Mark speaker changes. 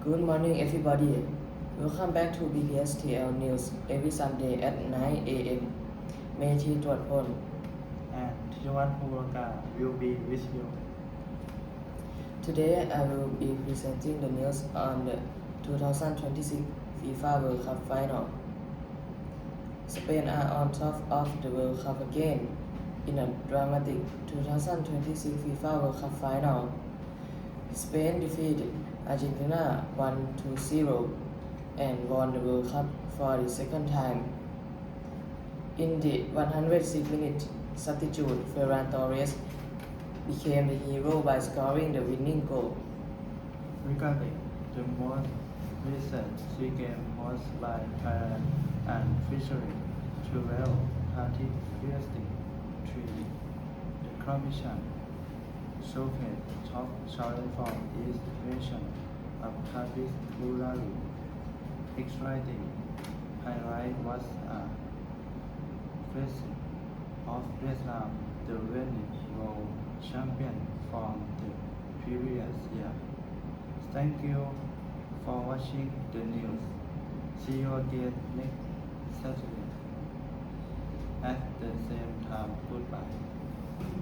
Speaker 1: Good morning, everybody. Welcome back to BPSTL News every Sunday at 9 a.m. เมธีตรวจพล
Speaker 2: and Thijawan Purwaka will be with you.
Speaker 1: Today I will be presenting the news on the 2026 FIFA World Cup final. Spain are on top of the World Cup again in a dramatic 2026 FIFA World Cup final. Spain defeated Argentina 1-0 and won the World Cup for the second time. In the 106th minute, substitute Ferran Torres became the hero by scoring the winning goal.
Speaker 2: Regarding the most recent SEA Games hosted by Thailand and featuring 12 participating teams, the competition showcased top talent from each nation of particularly exciting highlight was a facing of Vietnam, the reigning world champion from the previous year. Thank you for watching the news. See you again next Saturday at the same time. Goodbye.